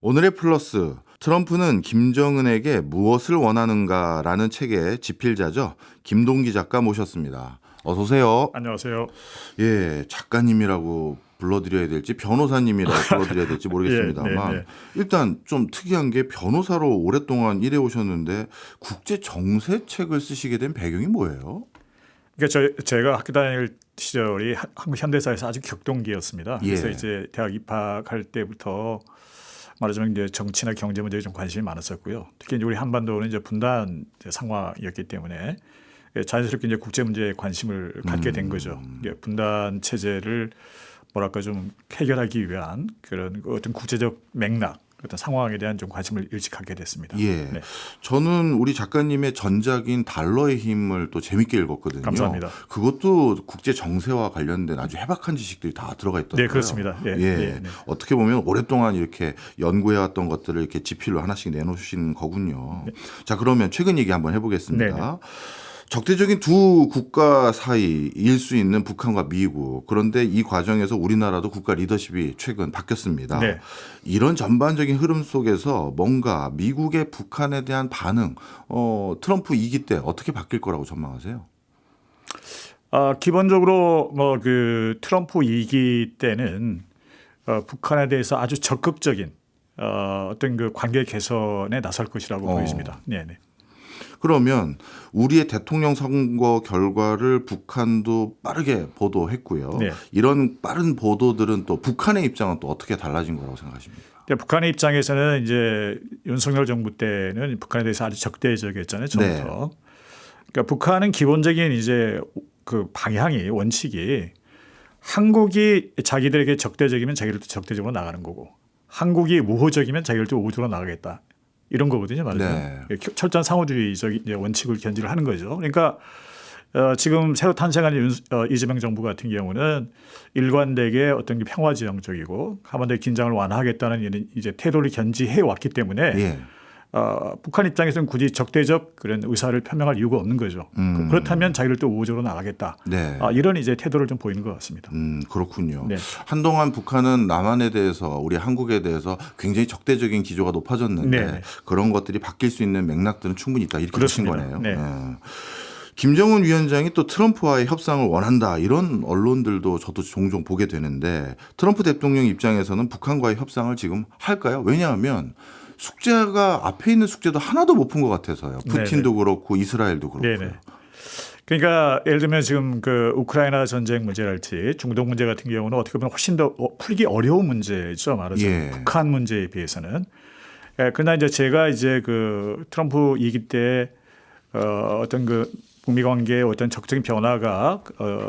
오늘의 플러스, 트럼프는 김정은에게 무엇을 원하는가라는 책의 집필자죠. 김동기 작가 모셨습니다. 어서 오세요. 안녕하세요. 예, 작가님이라고 불러드려야 될지 변호사님이라고 불러드려야 될지 모르겠습니다만 네. 일단 좀 특이한 게 변호사로 오랫동안 일해 오셨는데 국제 정세 책을 쓰시게 된 배경이 뭐예요? 그러니까 제가 학교 다닐 시절이 한국 현대사에서 아주 격동기였습니다. 예. 그래서 이제 대학 입학할 때부터 말하자면 이제 정치나 경제 문제에 좀 관심이 많았었고요. 특히 이제 우리 한반도는 이제 분단 상황이었기 때문에 자연스럽게 이제 국제 문제에 관심을 갖게 된 거죠. 이제 분단 체제를 뭐랄까 좀 해결하기 위한 그런 어떤 국제적 맥락, 어떤 상황에 대한 좀 관심을 일찍 갖게 됐습니다. 예. 네. 저는 우리 작가님의 전작인 달러의 힘을 또 재밌게 읽었거든요. 감사합니다. 그것도 국제 정세와 관련된 아주 해박한 지식들이 다 들어가 있더라고요. 네, 그렇습니다. 예. 네. 어떻게 보면 오랫동안 이렇게 연구해왔던 것들을 이렇게 지필로 하나씩 내놓으신 거군요. 네. 자, 그러면 최근 얘기 한번 해보겠습니다. 네. 적대적인 두 국가 사이일 수 있는 북한과 미국. 그런데 이 과정에서 우리나라도 국가 리더십이 최근 바뀌었습니다. 네. 이런 전반적인 흐름 속에서 뭔가 미국의 북한에 대한 반응, 트럼프 2기 때 어떻게 바뀔 거라고 전망하세요? 기본적으로 뭐 그 트럼프 2기 때는 북한에 대해서 아주 적극적인 어떤 그 관계 개선에 나설 것이라고 보여집니다. 네. 그러면 우리의 대통령 선거 결과를 북한도 빠르게 보도했고요. 네. 이런 빠른 보도들은 또 북한의 입장은 또 어떻게 달라진 거라고 생각하십니까? 북한의 입장에서는 이제 윤석열 정부 때는 북한에 대해서 아주 적대적이었잖아요. 처음부터. 그러니까 북한은 기본적인 이제 그 방향이 원칙이 한국이 자기들에게 적대적이면 자기들도 적대적으로 나가는 거고 한국이 우호적이면 자기들도 우호적으로 나가겠다. 이런 거거든요, 말하자면. 네. 철저한 상호주의적 원칙을 견지를 하는 거죠. 그러니까 지금 새로 탄생한 이재명 정부 같은 경우는 일관되게 어떤 게 평화지향적이고 한반도의 긴장을 완화하겠다는 이제 태도를 견지해 왔기 때문에 북한 입장에서는 굳이 적대적 그런 의사를 표명할 이유가 없는 거죠. 그렇다면 자기들도 우호적으로 나가겠다. 네. 이런 이제 태도를 좀 보이는 것 같습니다. 그렇군요. 네. 한동안 북한은 남한에 대해서 우리 한국에 대해서 굉장히 적대적인 기조가 높아졌는데 네. 그런 것들이 바뀔 수 있는 맥락들은 충분히 있다. 이렇게 보신 거네요. 네. 김정은 위원장이 또 트럼프와의 협상을 원한다. 이런 언론들도 저도 종종 보게 되는데 트럼프 대통령 입장에서는 북한과의 협상을 지금 할까요? 왜냐하면 숙제가 앞에 있는 숙제도 하나도 못 푼 것 같아서요. 푸틴도 그렇고 이스라엘도 그렇고요. 그러니까 예를 들면 지금 그 우크라이나 전쟁 문제랄지 중동 문제 같은 경우는 어떻게 보면 훨씬 더 풀기 어려운 문제죠. 말하자면 북한 문제에 비해서는. 그러나 이제 제가 이제 그 트럼프 2기 때 어떤 그 북미 관계에 어떤 적극적인 변화가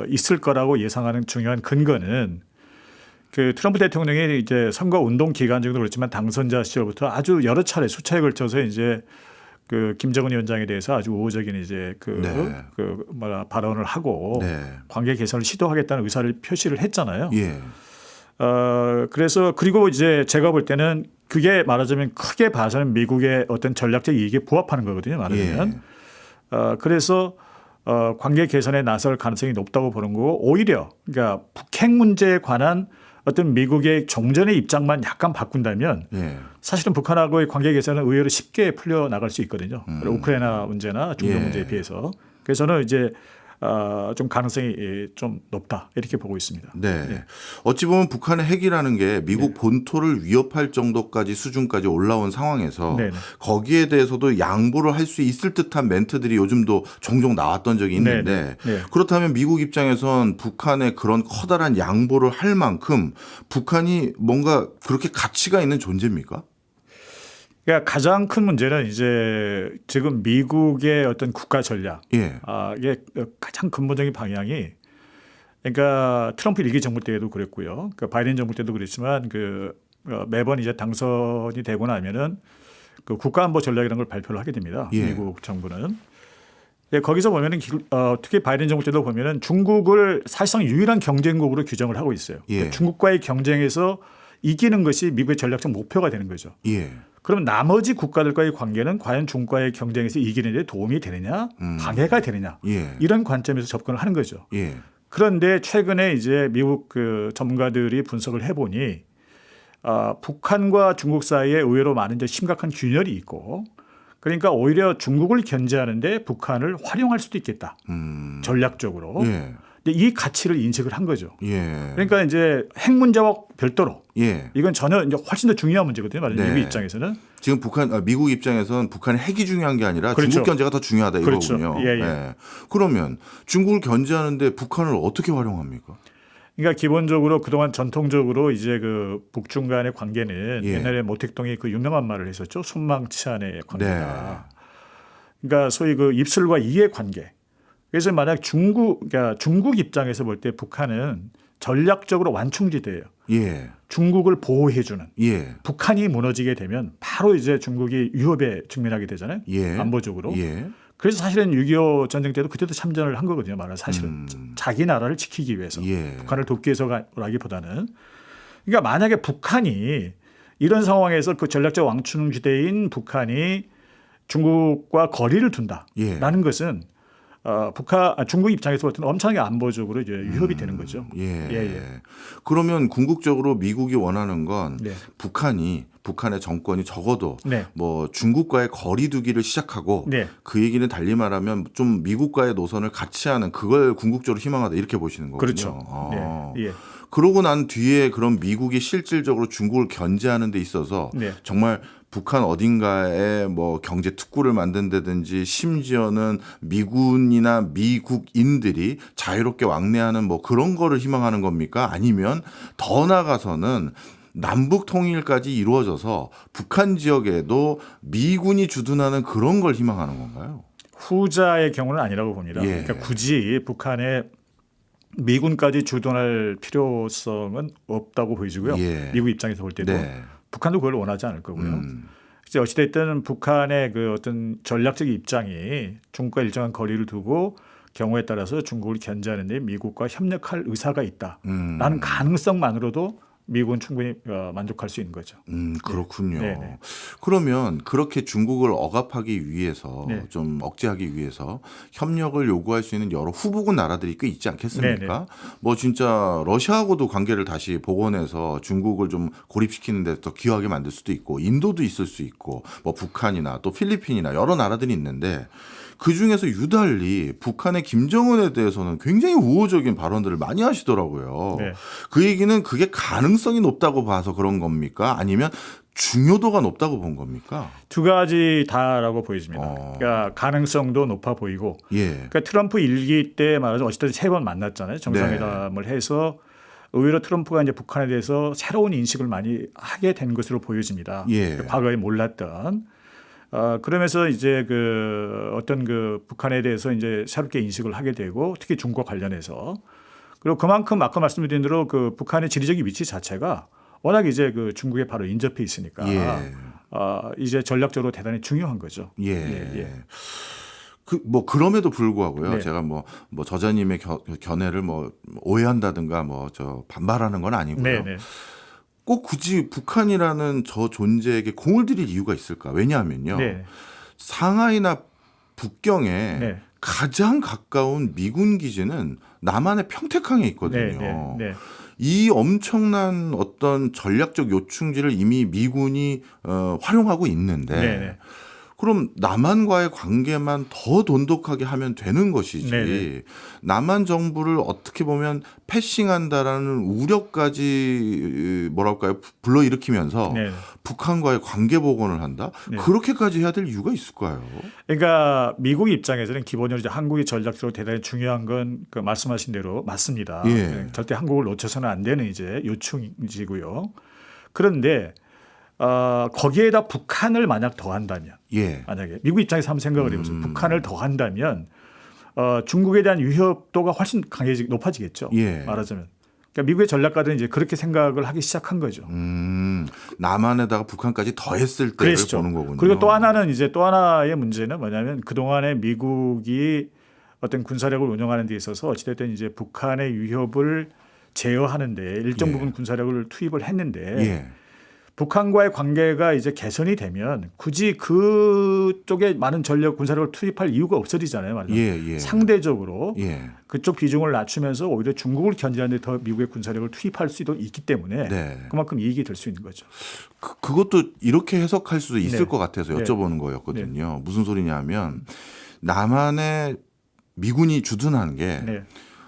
있을 거라고 예상하는 중요한 근거는 그 트럼프 대통령이 이제 선거 운동 기간 중도 그렇지만 당선자 시절부터 아주 여러 차례 수차에 걸쳐서 이제 그 김정은 위원장에 대해서 아주 우호적인 이제 발언을 하고 관계 개선을 시도하겠다는 의사를 표시를 했잖아요. 그래서 그리고 이제 제가 볼 때는 그게 말하자면 크게 봐서는 미국의 어떤 전략적 이익에 부합하는 거거든요. 말하자면. 그래서 관계 개선에 나설 가능성이 높다고 보는 거고 오히려 그러니까 북핵 문제에 관한 어떤 미국의 종전의 입장만 약간 바꾼다면 사실은 북한하고의 관계 개선은 의외로 쉽게 풀려나갈 수 있거든요. 우크라이나 문제나 중동 문제에 비해서. 그래서 저는 이제 좀 가능성이 좀 높다 이렇게 보고 있습니다. 네. 어찌 보면 북한의 핵이라는 게 미국 본토를 위협할 정도까지 수준까지 올라온 상황에서 거기에 대해서도 양보를 할 수 있을 듯한 멘트들이 요즘도 종종 나왔던 적이 있는데 그렇다면 미국 입장에선 북한의 그런 커다란 양보를 할 만큼 북한이 뭔가 그렇게 가치가 있는 존재입니까? 그러니까 가장 큰 문제는 이제 지금 미국의 어떤 국가 전략, 이게 가장 근본적인 방향이 그러니까 트럼프 1기 정부 때에도 그랬고요, 그 바이든 정부 때도 그랬지만 그 매번 이제 당선이 되고 나면은 그 국가안보 전략이라는 걸 발표를 하게 됩니다. 미국 정부는. 거기서 보면은 특히 바이든 정부 때도 보면은 중국을 사실상 유일한 경쟁국으로 규정을 하고 있어요. 중국과의 경쟁에서 이기는 것이 미국의 전략적 목표가 되는 거죠. 그럼 나머지 국가들과의 관계는 과연 중국과의 경쟁에서 이기는 데 도움이 되느냐, 방해가 되느냐 이런 관점에서 접근을 하는 거죠. 그런데 최근에 이제 미국 그 전문가들이 분석을 해보니 북한과 중국 사이에 의외로 많은 이제 심각한 균열이 있고 그러니까 오히려 중국을 견제하는데 북한을 활용할 수도 있겠다. 전략적으로. 예. 근데 이 가치를 인식을 한 거죠. 예. 그러니까 이제 핵 문제와 별도로 예. 이건 전혀 이제 훨씬 더 중요한 문제거든요. 말하자면 네. 미국 입장에서는. 지금 미국 입장에서는 북한의 핵이 중요한 게 아니라 그렇죠. 중국 견제가 더 중요하다 그렇죠. 이거군요. 예, 예. 예. 그러면 중국을 견제하는데 북한을 어떻게 활용합니까? 그러니까 기본적으로 그동안 전통적으로 이제 그 북중 간의 관계는 예. 옛날에 모택동이 그 유명한 말을 했었죠. 손망치 안의 관계다. 네. 그러니까 소위 그 입술과 이의 관계. 그래서 만약 그러니까 중국 입장에서 볼 때 북한은 전략적으로 완충지대예요. 예. 중국을 보호해주는. 예. 북한이 무너지게 되면 바로 이제 중국이 위협에 직면하게 되잖아요. 예. 안보적으로. 예. 그래서 사실은 6.25 전쟁 때도 그때도 참전을 한 거거든요. 말하자면 사실은 자기 나라를 지키기 위해서 예. 북한을 돕기 위해서라기보다는 그러니까 만약에 북한이 이런 상황에서 그 전략적 왕충지대인 북한이 중국과 거리를 둔다라는 것은 중국 입장에서 볼 때는 엄청나게 안보적으로 이제 위협이 되는 거죠. 예. 예. 그러면 궁극적으로 미국이 원하는 건 네. 북한의 정권이 적어도 네. 뭐 중국과의 거리두기를 시작하고 네. 그 얘기는 달리 말하면 좀 미국과의 노선을 같이 하는 그걸 궁극적으로 희망하다 이렇게 보시는 거군요. 그렇죠. 네. 예. 그러고 난 뒤에 그럼 미국이 실질적으로 중국을 견제하는 데 있어서 네. 정말 북한 어딘가에 뭐 경제 특구를 만든다든지 심지어는 미군이나 미국인들이 자유롭게 왕래하는 뭐 그런 거를 희망하는 겁니까? 아니면 더 나아가서는 남북 통일까지 이루어져서 북한 지역에도 미군이 주둔하는 그런 걸 희망하는 건가요? 후자의 경우는 아니라고 봅니다. 예. 그러니까 굳이 북한에 미군까지 주둔할 필요성은 없다고 보여지고요. 예. 미국 입장에서 볼 때도 네. 북한도 그걸 원하지 않을 거고요. 이제 어찌됐든 북한의 그 어떤 전략적 입장이 중국과 일정한 거리를 두고 경우에 따라서 중국을 견제하는 데 미국과 협력할 의사가 있다라는 가능성만으로도 미국은 충분히 만족할 수 있는 거죠. 그렇군요. 네. 그러면 그렇게 중국을 억압하기 위해서 네. 좀 억제하기 위해서 협력을 요구할 수 있는 여러 후보국 나라들이 꽤 있지 않겠습니까? 뭐 진짜 러시아하고도 관계를 다시 복원해서 중국을 좀 고립시키는 데 더 기여하게 만들 수도 있고 인도도 있을 수 있고 뭐 북한이나 또 필리핀이나 여러 나라들이 있는데 그중에서 유달리 북한의 김정은에 대해서는 굉장히 우호적인 발언들을 많이 하시더라고요. 네. 그 얘기는 그게 가능성이 높다고 봐서 그런 겁니까? 아니면 중요도가 높다고 본 겁니까? 두 가지 다라고 보여집니다. 그러니까 가능성도 높아 보이고 예. 그러니까 트럼프 일기 때 말하자면 어쨌든 3번 만났잖아요. 정상회담을 해서 의외로 트럼프가 이제 북한에 대해서 새로운 인식을 많이 하게 된 것으로 보여집니다. 예. 과거에 몰랐던. 그러면서 이제 그 어떤 그 북한에 대해서 이제 새롭게 인식을 하게 되고 특히 중국과 관련해서 그리고 그만큼 아까 말씀드린 대로 그 북한의 지리적인 위치 자체가 워낙 이제 그 중국에 바로 인접해 있으니까 예. 이제 전략적으로 대단히 중요한 거죠. 예. 뭐 그럼에도 불구하고요. 네. 제가 뭐 저자님의 견해를 뭐 오해한다든가 뭐 저 반발하는 건 아니고요. 네. 꼭 굳이 북한이라는 저 존재에게 공을 들일 이유가 있을까? 왜냐하면요. 네. 상하이나 북경에 네. 가장 가까운 미군 기지는 남한의 평택항에 있거든요. 네. 이 엄청난 어떤 전략적 요충지를 이미 미군이 활용하고 있는데 네. 그럼 남한과의 관계만 더 돈독하게 하면 되는 것이지 네네. 남한 정부를 어떻게 보면 패싱한다라는 우려까지 뭐랄까요 불러일으키면서 네. 북한과의 관계 복원을 한다? 네. 그렇게까지 해야 될 이유가 있을까요? 그러니까 미국 입장에서는 기본적으로 이제 한국이 전략적으로 대단히 중요한 건 그 말씀하신 대로 맞습니다. 예. 절대 한국을 놓쳐서는 안 되는 이제 요충지고요. 그런데 거기에다 북한을 만약 더한다면, 예. 만약에 미국 입장에서 한번 생각을 해보세요. 북한을 더한다면 중국에 대한 위협도가 훨씬 높아지겠죠. 예. 말하자면. 그러니까 미국의 전략가들은 이제 그렇게 생각을 하기 시작한 거죠. 남한에다가 북한까지 더했을 때를 보는 거군요. 그리고 또 하나의 문제는 뭐냐면 그동안에 미국이 어떤 군사력을 운영하는 데 있어서 어찌됐든 이제 북한의 위협을 제어하는 데 일정 부분 군사력을 투입을 했는데 북한과의 관계가 이제 개선이 되면 굳이 그쪽에 많은 전력 군사력을 투입할 이유가 없어지잖아요. 말하자면. 상대적으로 그쪽 비중을 낮추면서 오히려 중국을 견제하는 데 더 미국의 군사력을 투입할 수도 있기 때문에 그만큼 이익이 될 수 있는 거죠. 그것도 이렇게 해석할 수도 있을 것 같아서 여쭤보는 거였거든요. 무슨 소리냐면 남한의 미군이 주둔한 게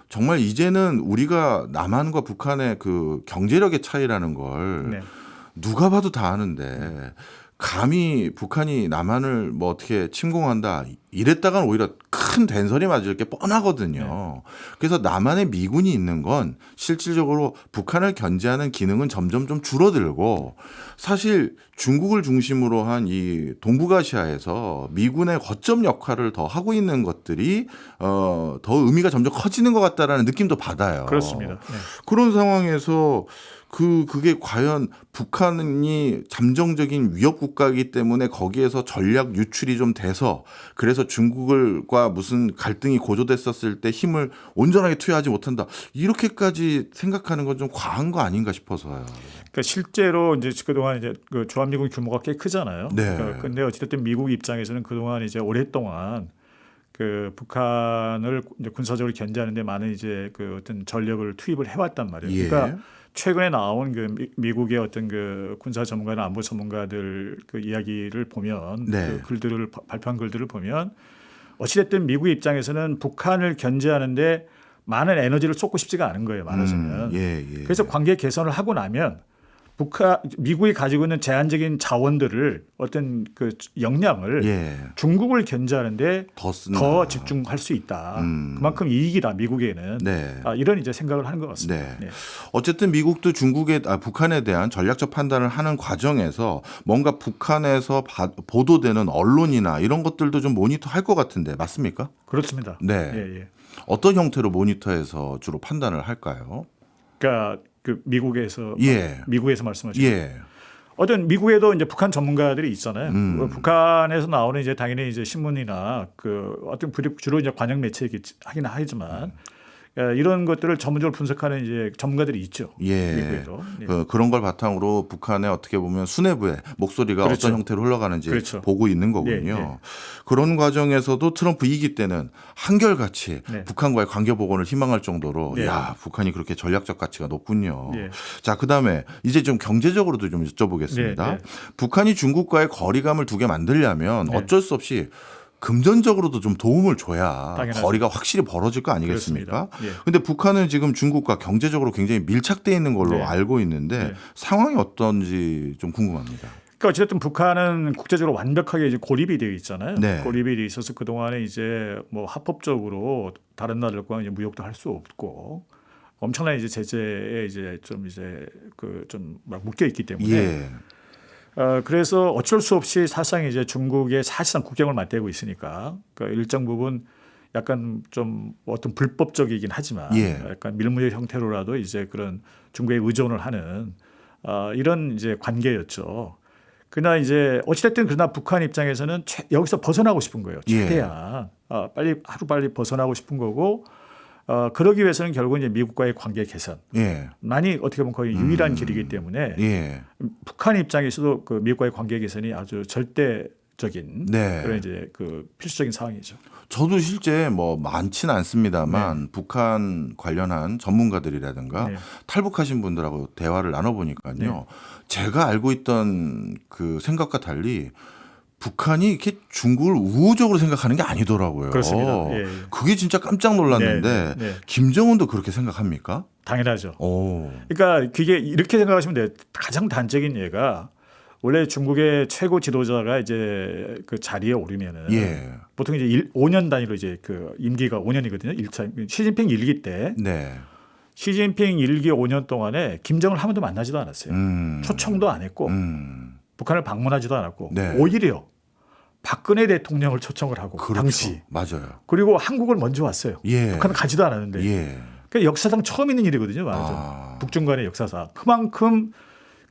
정말 이제는 우리가 남한과 북한의 그 경제력의 차이라는 걸 누가 봐도 다 아는데 감히 북한이 남한을 뭐 어떻게 침공한다 이랬다가는 오히려 큰 된설이 맞을 게 뻔하거든요. 그래서 남한에 미군이 있는 건 실질적으로 북한을 견제하는 기능은 점점 좀 줄어들고 사실 중국을 중심으로 한 이 동북아시아에서 미군의 거점 역할을 더 하고 있는 것들이 더 의미가 점점 커지는 것 같다라는 느낌도 받아요. 그렇습니다. 그런 상황에서 그게 과연 북한이 잠정적인 위협 국가이기 때문에 거기에서 전략 유출이 좀 돼서 그래서 중국과 무슨 갈등이 고조됐었을 때 힘을 온전하게 투여하지 못한다. 이렇게까지 생각하는 건 좀 과한 거 아닌가 싶어서요. 그러니까 실제로 이제 그동안 이제 그 주한미군 규모가 꽤 크잖아요. 그러니까 근데 어쨌든 미국 입장에서는 그동안 이제 오랫동안 그 북한을 이제 군사적으로 견제하는데 많은 이제 그 어떤 전력을 투입을 해왔단 말이에요. 그러니까 최근에 나온 그 미국의 어떤 그 군사 전문가나 안보 전문가들 그 이야기를 보면 그 글들을 발표한 글들을 보면 어찌됐든 미국 입장에서는 북한을 견제하는데 많은 에너지를 쏟고 싶지가 않은 거예요. 말하자면. 그래서 관계 개선을 하고 나면 미국이 가지고 있는 제한적인 자원들을 어떤 그 역량을 중국을 견제하는데 더 집중할 수 있다. 그만큼 이익이다 미국에는. 이런 이제 생각을 하는 것 같습니다. 어쨌든 미국도 북한에 대한 전략적 판단을 하는 과정에서 뭔가 북한에서 보도되는 언론이나 이런 것들도 좀 모니터할 것 같은데 맞습니까? 그렇습니다. 어떤 형태로 모니터해서 주로 판단을 할까요? 그러니까 그 미국에서 말씀하시죠. 어떤 미국에도 이제 북한 전문가들이 있잖아요. 북한에서 나오는 이제 당연히 이제 신문이나 그 어떤 주로 이제 관영 매체이긴 하지만 이런 것들을 전문적으로 분석하는 이제 전문가들이 있죠. 미국에도. 그런 걸 바탕으로 북한의 어떻게 보면 수뇌부의 목소리가 어떤 형태로 흘러가는지 보고 있는 거군요. 그런 과정에서도 트럼프 2기 때는 한결같이 북한과의 관계 복원을 희망할 정도로 야, 북한이 그렇게 전략적 가치가 높군요. 자, 그다음에 이제 좀 경제적으로도 좀 여쭤보겠습니다. 북한이 중국과의 거리감을 두게 만들려면 어쩔 수 없이 금전적으로도 좀 도움을 줘야 당연하죠. 거리가 확실히 벌어질 거 아니겠습니까? 그런데 북한은 지금 중국과 경제적으로 굉장히 밀착되어 있는 걸로 알고 있는데 상황이 어떤지 좀 궁금합니다. 그러니까 어쨌든 북한은 국제적으로 완벽하게 이제 고립이 되어 있잖아요. 고립이 되어 있어서 그 동안에 이제 뭐 합법적으로 다른 나라들과 이제 무역도 할 수 없고 엄청난 이제 제재에 이제 좀 묶여 있기 때문에. 그래서 어쩔 수 없이 사실상 이제 중국의 사실상 국경을 맞대고 있으니까 그러니까 일정 부분 약간 좀 어떤 불법적이긴 하지만 약간 밀무의 형태로라도 이제 그런 중국에 의존을 하는 이런 이제 관계였죠. 그러나 이제 어찌됐든 그러나 북한 입장에서는 여기서 벗어나고 싶은 거예요. 최대한 빨리 벗어나고 싶은 거고. 그러기 위해서는 결국은 이제 미국과의 관계 개선만이 어떻게 보면 거의 유일한 길이기 때문에 북한 입장에서도 그 미국과의 관계 개선이 아주 절대적인 그런 이제 그 필수적인 상황이죠. 저도 실제 뭐 많지는 않습니다만 북한 관련한 전문가들이라든가 탈북하신 분들하고 대화를 나눠보니까요. 제가 알고 있던 그 생각과 달리 북한이 이렇게 중국을 우호적으로 생각하는 게 아니더라고요. 그렇습니다. 그게 진짜 깜짝 놀랐는데 김정은도 그렇게 생각합니까? 당연하죠. 그러니까 그게 이렇게 생각하시면 돼요. 가장 단적인 예가 원래 중국의 최고 지도자가 이제 그 자리에 오르면은 보통 이제 5년 단위로 이제 그 임기가 5년이거든요. 1차 시진핑 1기 때. 시진핑 1기 5년 동안에 김정을 한 번도 만나지도 않았어요. 초청도 안 했고 북한을 방문하지도 않았고 오히려 박근혜 대통령을 초청을 하고 당시 맞아요. 그리고 한국을 먼저 왔어요. 북한은 가지도 않았는데 그러니까 역사상 처음 있는 일이거든요. 말하자면 북중 간의 역사상 그만큼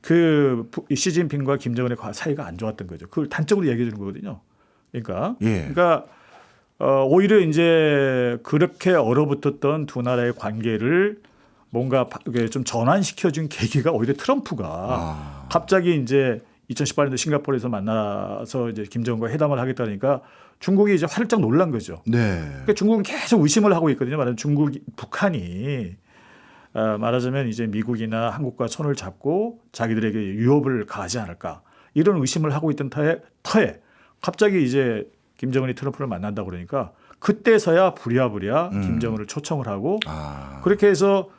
그 시진핑과 김정은의 사이가 안 좋았던 거죠. 그걸 단적으로 얘기해 주는 거거든요. 그러니까 오히려 이제 그렇게 얼어붙었던 두 나라의 관계를 뭔가 좀 전환시켜준 계기가 오히려 트럼프가 갑자기 이제 2018년도 싱가포르에서 만나서 이제 김정은과 회담을 하겠다니까 중국이 이제 활짝 놀란 거죠. 네. 그러니까 중국은 계속 의심을 하고 있거든요. 말하자면 북한이 말하자면 이제 미국이나 한국과 손을 잡고 자기들에게 위협을 가하지 않을까 이런 의심을 하고 있던 터에 갑자기 이제 김정은이 트럼프를 만난다 그러니까 그때서야 부랴부랴 김정은을 초청을 하고 그렇게 해서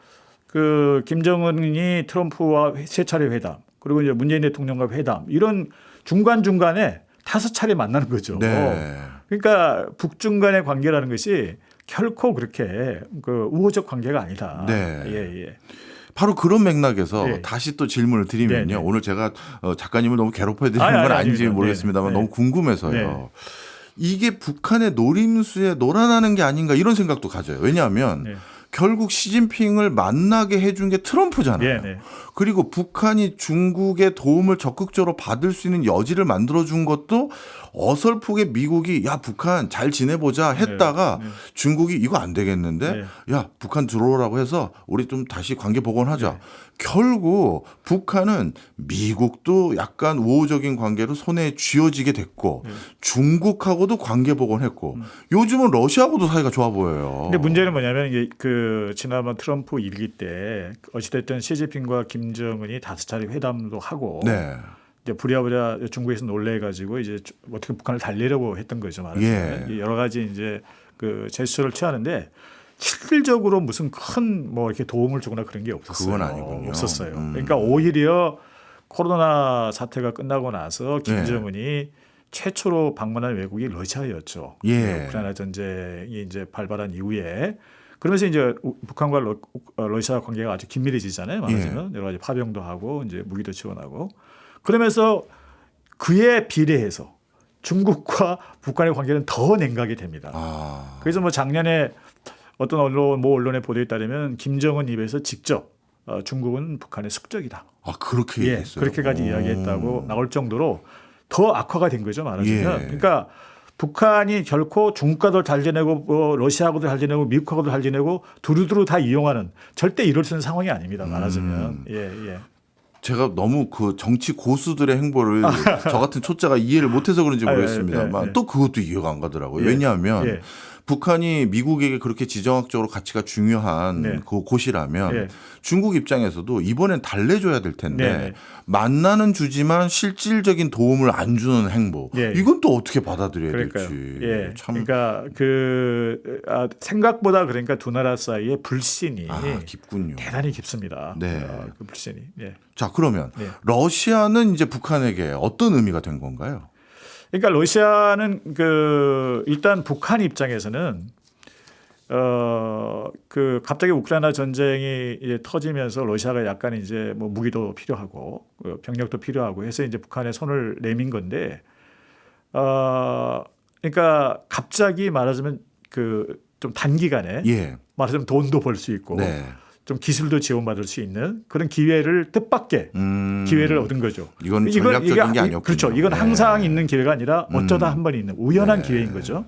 그 김정은이 트럼프와 세 차례 회담 그리고 이제 문재인 대통령과 회담 이런 중간중간에 5차례 만나는 거죠. 네. 그러니까 북중 간의 관계라는 것이 결코 그렇게 그 우호적 관계가 아니다. 네. 예. 바로 그런 맥락에서 네. 다시 또 질문을 드리면요. 네. 오늘 제가 작가님을 너무 괴롭혀야 되는 건 아닌지 모르겠습니다만 너무 궁금해서요. 네. 이게 북한의 노림수에 놀아나는 게 아닌가 이런 생각도 가져요. 왜냐하면 결국 시진핑을 만나게 해준 게 트럼프잖아요. 그리고 북한이 중국의 도움을 적극적으로 받을 수 있는 여지를 만들어준 것도 어설프게 미국이 야 북한 잘 지내보자 했다가 중국이 이거 안 되겠는데 야 북한 들어오라고 해서 우리 좀 다시 관계 복원하자. 결국 북한은 미국도 약간 우호적인 관계로 손에 쥐어지게 됐고 중국하고도 관계 복원했고 요즘은 러시아하고도 사이가 좋아 보여요. 근데 문제는 뭐냐면 이게 그 지난번 트럼프 일기 때 어찌됐든 시진핑과 김정은이 5차례 회담도 하고 이제 부랴부랴 중국에서 놀래가지고 이제 어떻게 북한을 달래려고 했던 거죠. 말하자면 여러 가지 이제 그 제스처를 취하는데 실질적으로 무슨 큰 뭐 이렇게 도움을 주거나 그런 게 없었어요. 그건 아니군요. 없었어요. 그러니까 오히려 코로나 사태가 끝나고 나서 김정은이 최초로 방문한 외국이 러시아였죠. 우크라이나 전쟁이 이제 발발한 이후에 그러면서 이제 북한과 러시아 관계가 아주 긴밀해지잖아요. 말하자면 여러 가지 파병도 하고 이제 무기도 지원하고 그러면서 그에 비례해서 중국과 북한의 관계는 더 냉각이 됩니다. 그래서 뭐 작년에 어떤 언론에 보도에 따르면 김정은 입에서 직접 중국은 북한의 숙적이다. 그렇게 얘기했어요. 그렇게까지 이야기했다고 나올 정도로 더 악화가 된 거죠. 말하자면. 그러니까 북한이 결코 중국과도 잘 지내고 러시아하고도 잘 지내고 미국하고도 잘 지내고 두루두루 다 이용하는 절대 이럴 수 있는 상황이 아닙니다. 말하자면. 제가 너무 그 정치 고수들의 행보를 저 같은 초짜가 이해를 못해서 그런지 모르겠습니다만 또 그것도 이해가 안 가더라고요. 왜냐하면 북한이 미국에게 그렇게 지정학적으로 가치가 중요한 그 곳이라면 중국 입장에서도 이번엔 달래줘야 될 텐데 만나는 주지만 실질적인 도움을 안 주는 행보 이건 또 어떻게 받아들여야 될지 참 그러니까 생각보다 그러니까 두 나라 사이의 불신이 깊군요. 대단히 깊습니다. 그 불신이. 자 그러면 러시아는 이제 북한에게 어떤 의미가 된 건가요? 그러니까 러시아는 일단 북한 입장에서는 그 갑자기 우크라이나 전쟁이 이제 터지면서 러시아가 약간 이제 뭐 무기도 필요하고 병력도 필요하고 해서 이제 북한에 손을 내민 건데 그러니까 갑자기 말하자면 좀 단기간에 말하자면 돈도 벌 수 있고 좀 기술도 지원받을 수 있는 그런 기회를 뜻밖의 기회를 얻은 거죠. 이건 전략적인 게 아니었군요. 그렇죠. 이건 항상 있는 기회가 아니라 어쩌다 한 번 있는 우연한 기회인 거죠.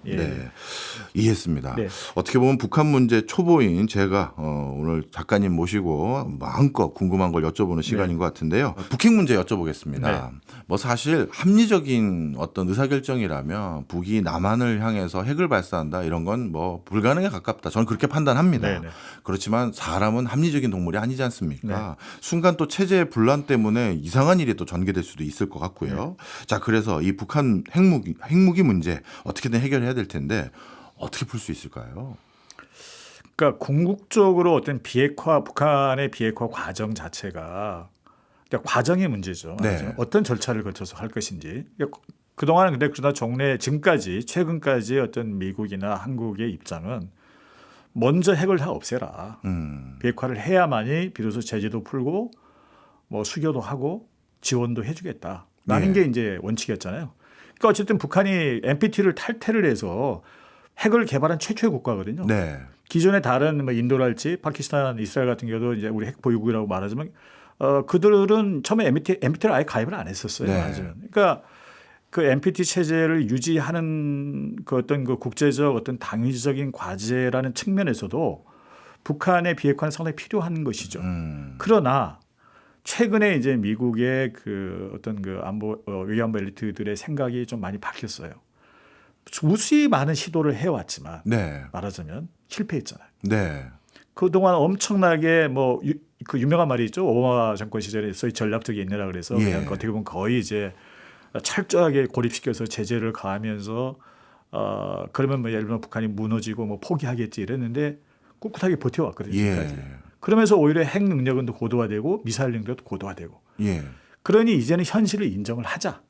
이해했습니다. 어떻게 보면 북한 문제 초보인 제가 오늘 작가님 모시고 마음껏 궁금한 걸 여쭤보는 시간인 것 같은데요. 북핵 문제 여쭤보겠습니다. 뭐 사실 합리적인 어떤 의사결정이라면 북이 남한을 향해서 핵을 발사한다 이런 건 뭐 불가능에 가깝다. 저는 그렇게 판단합니다. 그렇지만 사람은 합리적인 동물이 아니지 않습니까? 순간 또 체제의 분란 때문에 이상한 일이 또 전개될 수도 있을 것 같고요. 자, 그래서 이 북한 핵무기 문제 어떻게든 해결해야 될 텐데 어떻게 풀 수 있을까요? 그러니까 궁극적으로 어떤 북한의 비핵화 과정 자체가 그러니까 과정의 문제죠. 어떤 절차를 거쳐서 할 것인지. 그동안은 근데 그러나 지금까지 최근까지 어떤 미국이나 한국의 입장은 먼저 핵을 다 없애라. 비핵화를 해야만이 비로소 제재도 풀고 뭐 수교도 하고 지원도 해주겠다라는 게 이제 원칙이었잖아요. 그러니까 어쨌든 북한이 NPT를 탈퇴를 해서 핵을 개발한 최초의 국가거든요. 기존의 다른 뭐 인도랄지 파키스탄, 이스라엘 같은 경우도 이제 우리 핵 보유국이라고 말하지만 그들은 처음에 NPT를 아예 가입을 안 했었어요. 그러니까 그 NPT 체제를 유지하는 그 어떤 그 국제적 어떤 당위적인 과제라는 측면에서도 북한의 비핵화는 상당히 필요한 것이죠. 그러나 최근에 이제 미국의 그 어떤 그 외교안보 엘리트들의 생각이 좀 많이 바뀌었어요. 무수히 많은 시도를 해왔지만 네. 말하자면 실패했잖아요. 네. 그동안 엄청나게 그 유명한 말이 있죠. 오바마 정권 시절에 소위 전략적 인내라 그래서 예. 그냥 어떻게 보면 거의 이제 철저하게 고립시켜서 제재를 가하면서 그러면 뭐 예를 들면 북한이 무너지고 뭐 포기하겠지 이랬는데 꿋꿋하게 버텨왔거든요. 지금까지. 예. 그러면서 오히려 핵 능력은 더 고도화되고 미사일 능력도 고도화되고. 예. 그러니 이제는 현실을 인정을 하자.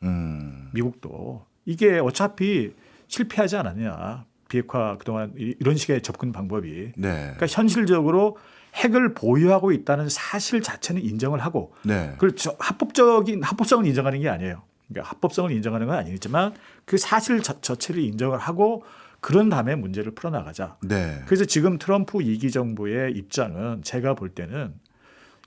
미국도. 이게 어차피 실패하지 않았냐. 비핵화 그동안 이런 식의 접근 방법이. 네. 그러니까 현실적으로 핵을 보유하고 있다는 사실 자체는 인정을 하고 네. 그걸 합법성을 인정하는 게 아니에요. 그러니까 합법성을 인정하는 건 아니지만 그 사실 자체를 인정을 하고 그런 다음에 문제를 풀어나가자. 네. 그래서 지금 트럼프 2기 정부의 입장은 제가 볼 때는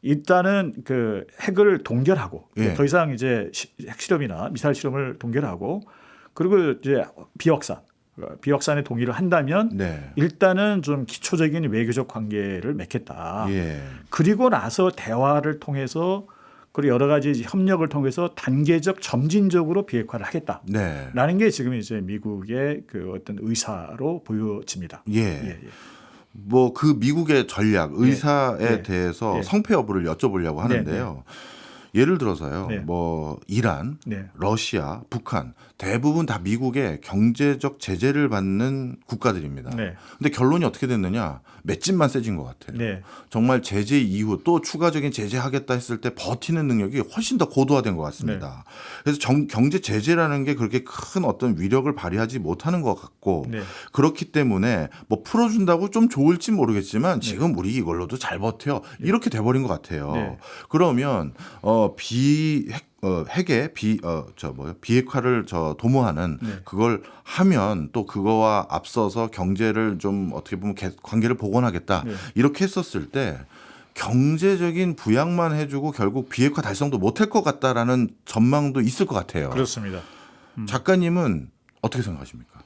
일단은 그 핵을 동결하고 예. 더 이상 이제 핵실험이나 미사일 실험을 동결하고 그리고 이제 비확산에 동의를 한다면 네. 일단은 좀 기초적인 외교적 관계를 맺겠다. 예. 그리고 나서 대화를 통해서 그리고 여러 가지 협력을 통해서 단계적 점진적으로 비핵화를 하겠다라는 네. 게 지금 이제 미국의 그 어떤 의사로 보여집니다. 예. 뭐 그 미국의 전략, 의사에 대해서 성패 여부를 여쭤보려고 하는데요. 예를 들어서요. 네. 뭐 이란, 네. 러시아, 북한 대부분 다 미국의 경제적 제재를 받는 국가들입니다. 네. 근데 결론이 어떻게 됐느냐? 맷집만 세진 것 같아요. 네. 정말 제재 이후 또 추가적인 제재하겠다 했을 때 버티는 능력이 훨씬 더 고도화된 것 같습니다. 그래서 경제 제재라는 게 그렇게 큰 어떤 위력을 발휘하지 못하는 것 같고 네. 그렇기 때문에 뭐 풀어준다고 좀 좋을지 모르겠지만 지금 우리 이걸로도 잘 버텨 이렇게 돼버린 것 같아요. 네. 그러면 핵의 비핵화를 도모하는 그걸 하면 또 그거와 앞서서 경제를 좀 어떻게 보면 관계를 복원하겠다 이렇게 했었을 때 경제적인 부양만 해주고 결국 비핵화 달성도 못할 것 같다라는 전망도 있을 것 같아요. 그렇습니다. 작가님은 어떻게 생각하십니까?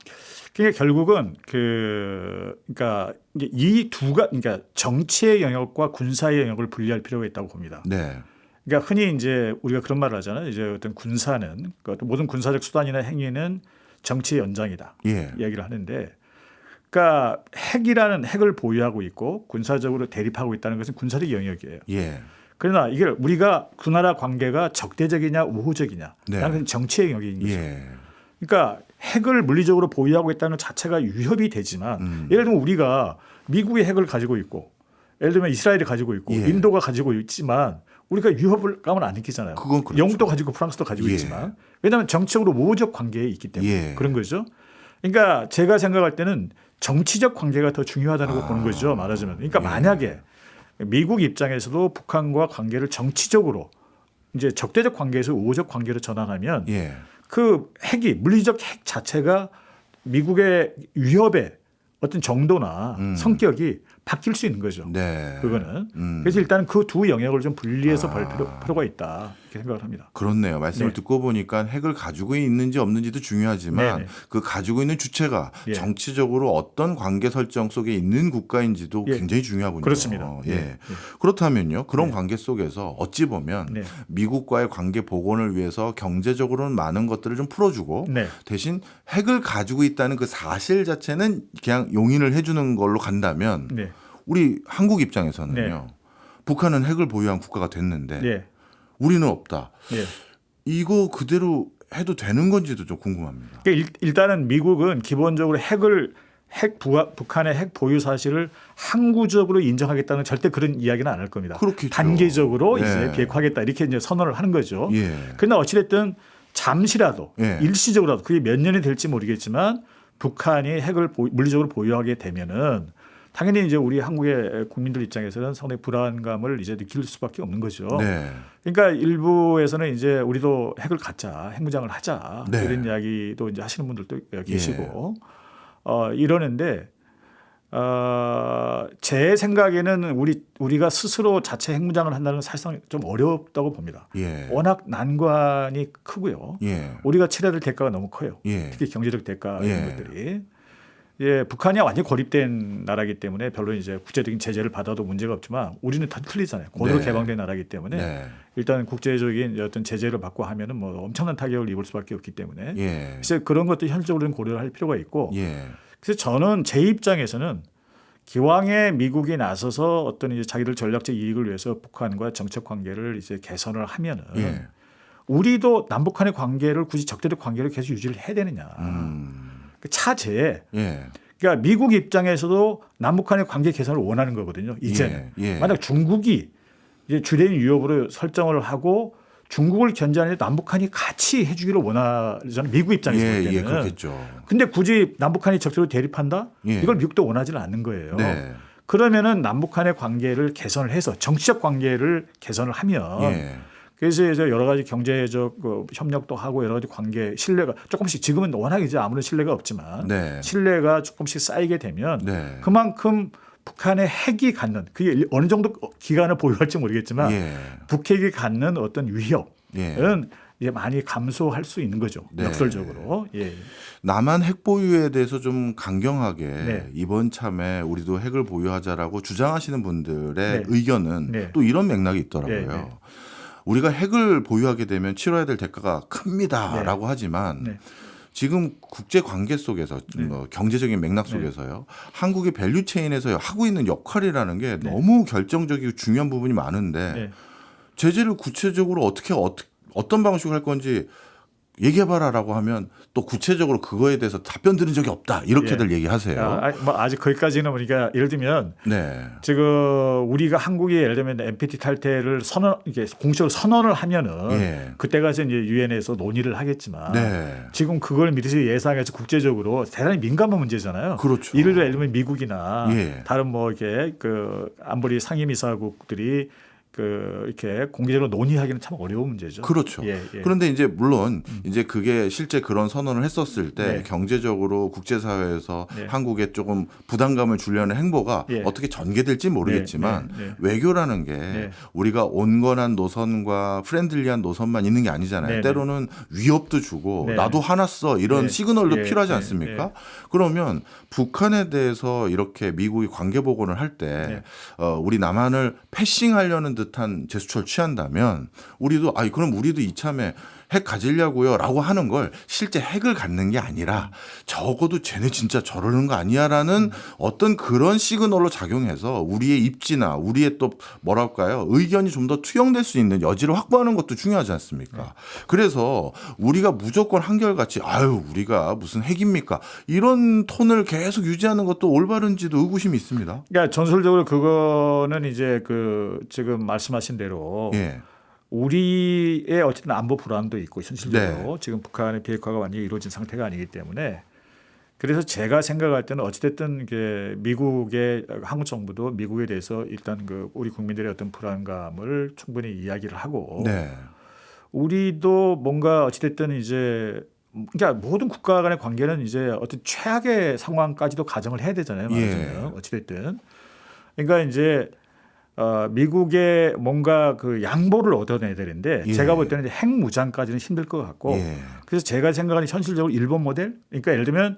그러니까 결국은 그러니까 그러니까 정치의 영역과 군사의 영역을 분리할 필요가 있다고 봅니다. 네. 그러니까 흔히 이제 우리가 그런 말을 하잖아요. 이제 어떤 군사는 모든 군사적 수단이나 행위는 정치의 연장이다. 예. 이야기를 하는데, 그러니까 핵을 보유하고 있고 군사적으로 대립하고 있다는 것은 군사적 영역이에요. 예. 그러나 이게 우리가 두 나라 관계가 적대적이냐 우호적이냐 라는 네. 정치의 영역인 거죠. 예. 그러니까 핵을 물리적으로 보유하고 있다는 자체가 위협이 되지만 예를 들면 우리가 미국이 핵을 가지고 있고 예를 들면 이스라엘이 가지고 있고 예. 인도가 가지고 있지만 우리가 위협감을 안 느끼잖아요. 그건 그렇죠. 영국도 가지고 프랑스도 가지고 예. 있지만 왜냐하면 정치적으로 우호적 관계에 있기 때문에 예. 그런 거죠. 그러니까 제가 생각할 때는 정치적 관계가 더 중요하다는 걸 보는 거죠. 말하자면. 그러니까 예. 만약에 미국 입장에서도 북한과 관계를 정치적으로 이제 적대적 관계에서 우호적 관계로 전환하면 예. 그 핵이 물리적 핵 자체가 미국의 위협의 어떤 정도나 성격이 바뀔 수 있는 거죠. 네. 그거는. 그래서 일단 그 두 영역을 좀 분리해서 볼 필요가 있다 이렇게 생각을 합니다. 그렇네요. 말씀을 네. 듣고 보니까 핵을 가지고 있는지 없는지도 중요하지만 네네. 그 가지고 있는 주체가 예. 정치적으로 어떤 관계 설정 속에 있는 국가인지도 예. 굉장히 중요하군요. 그렇습니다. 예. 예. 그렇다면요. 그런 관계 속에서 어찌 보면 네. 미국과의 관계 복원을 위해서 경제적으로는 많은 것들을 좀 풀어주고 네. 대신 핵을 가지고 있다는 그 사실 자체는 그냥 용인을 해주는 걸로 간다면 네. 우리 한국 입장에서는요. 네. 북한은 핵을 보유한 국가가 됐는데 네. 우리는 없다. 네. 이거 그대로 해도 되는 건지도 좀 궁금합니다. 그러니까 일단은 미국은 기본적으로 북한의 핵 보유 사실을 항구적으로 인정하겠다는 절대 그런 이야기는 안 할 겁니다. 그렇겠죠. 단계적으로 네. 이제 비핵화하겠다 이렇게 이제 선언을 하는 거죠. 예. 그러나 어찌됐든 잠시라도 예. 일시적으로라도 그게 몇 년이 될지 모르겠지만 북한이 핵을 물리적으로 보유하게 되면은 당연히 이제 우리 한국의 국민들 입장에서는 상당히 불안감을 이제 느낄 수밖에 없는 거죠. 네. 그러니까 일부에서는 이제 우리도 핵을 갖자, 핵무장을 하자 네. 이런 이야기도 이제 하시는 분들도 계시고 이러는데 제 생각에는 우리가 스스로 자체 핵무장을 한다는 건 사실상 좀 어렵다고 봅니다. 예. 워낙 난관이 크고요. 예. 우리가 치러야 될 대가가 너무 커요. 예. 특히 경제적 대가 예. 이런 것들이. 예, 북한이 완전히 고립된 나라이기 때문에 별로 이제 국제적인 제재를 받아도 문제가 없지만 우리는 다 틀리잖아요. 고도로 네. 개방된 나라이기 때문에 네. 일단 국제적인 어떤 제재를 받고 하면은 뭐 엄청난 타격을 입을 수밖에 없기 때문에 예. 그래서 그런 것도 현실적으로는 고려를 할 필요가 있고 예. 그래서 저는 제 입장에서는 기왕에 미국이 나서서 어떤 이제 자기들 전략적 이익을 위해서 북한과 정책 관계를 이제 개선을 하면은 예. 우리도 남북한의 관계를 굳이 적대적 관계를 계속 유지를 해야 되느냐. 그 차제에 예. 그러니까 미국 입장에서도 남북한의 관계 개선을 원하는 거거든요. 이제는 예. 만약 중국이 이제 주된 위협으로 설정을 하고 중국을 견제하는 데 남북한이 같이 해주기를 원하잖아요. 미국 입장에서 볼 때는. 예, 그렇겠죠. 근데 굳이 남북한이 적극적으로 대립한다? 예. 이걸 미국도 원하지는 않는 거예요. 네. 그러면은 남북한의 관계를 개선을 해서 정치적 관계를 개선을 하면 예. 그래서 이제 여러 가지 경제적 협력도 하고 여러 가지 관계 신뢰가 조금씩 지금은 워낙 이제 아무런 신뢰가 없지만 네. 신뢰가 조금씩 쌓이게 되면 네. 그만큼 북한의 핵이 갖는 그게 어느 정도 기간을 보유할지 모르겠지만 예. 북핵이 갖는 어떤 위협은 예. 이제 많이 감소할 수 있는 거죠. 네. 역설적으로. 예. 남한 핵 보유에 대해서 좀 강경하게 네. 이번 참에 우리도 핵을 보유하자라고 주장하시는 분들의 네. 의견은 네. 또 이런 맥락이 있더라고요. 네, 네. 우리가 핵을 보유하게 되면 치러야 될 대가가 큽니다라고 하지만 네. 지금 국제 관계 속에서 뭐 경제적인 맥락 속에서요. 한국의 밸류 체인에서 하고 있는 역할이라는 게 너무 결정적이고 중요한 부분이 많은데 네. 제재를 구체적으로 어떤 방식으로 할 건지 얘기해봐라라고 하면 또 구체적으로 그거에 대해서 답변 들은 적이 없다 이렇게들 얘기하세요. 뭐 아직 거기까지는 우리가 예를 들면 네. 지금 우리가 한국이 예를 들면 NPT 탈퇴를 이게 공식적으로 선언을 하면은 예. 그때 가서 이제 유엔에서 논의를 하겠지만 네. 지금 그걸 미리 예상해서 국제적으로 대단히 민감한 문제잖아요. 그렇죠. 예를 들면 미국이나 예. 다른 뭐 이렇게 그 안보리 상임이사국들이 이렇게 공개적으로 논의하기는 참 어려운 문제죠. 그렇죠. 예, 예. 그런데 이제 물론 이제 그게 실제 그런 선언을 했었을 때 네. 경제적으로 국제사회에서 네. 한국에 조금 부담감을 주려는 행보가 예. 어떻게 전개될지 모르겠지만 네, 네, 네. 외교라는 게 네. 우리가 온건한 노선과 프렌들리한 노선만 있는 게 아니잖아요. 네, 네. 때로는 위협도 주고 네. 나도 화났어 이런 네. 시그널도 예, 필요하지 예, 않습니까? 예. 그러면 북한에 대해서 이렇게 미국이 관계 복원을 할 때 우리 남한을 패싱하려는 듯한 제스처를 취한다면 우리도 그럼 우리도 이참에 핵 가지려고요라고 하는 걸 실제 핵을 갖는 게 아니라 적어도 쟤네 진짜 저러는 거 아니야라는 어떤 그런 시그널로 작용해서 우리의 입지나 우리의 또 뭐랄까요 의견이 좀 더 투영될 수 있는 여지를 확보하는 것도 중요하지 않습니까? 그래서 우리가 무조건 한결같이 우리가 무슨 핵입니까? 이런 톤을 계속 유지하는 것도 올바른지도 의구심이 있습니다. 그러니까 전술적으로 그거는 이제 지금 말씀하신 대로 예. 우리의 어쨌든 안보 불안도 있고 현실적으로 네. 지금 북한의 비핵화가 완전히 이루어진 상태가 아니기 때문에 그래서 제가 생각할 때는 어찌됐든 이게 미국의 한국 정부도 미국에 대해서 일단 우리 국민들의 어떤 불안감을 충분히 이야기를 하고 네. 우리도 뭔가 어찌됐든 이제 그러니까 모든 국가 간의 관계는 이제 어떤 최악의 상황까지도 가정을 해야 되잖아요. 말하자면 어찌됐든 그러니까 이제 미국의 뭔가 양보를 얻어내야 되는데 제가 볼 때는 이제 핵무장까지는 힘들 것 같고 그래서 제가 생각하는 현실적으로 일본 모델 그러니까 예를 들면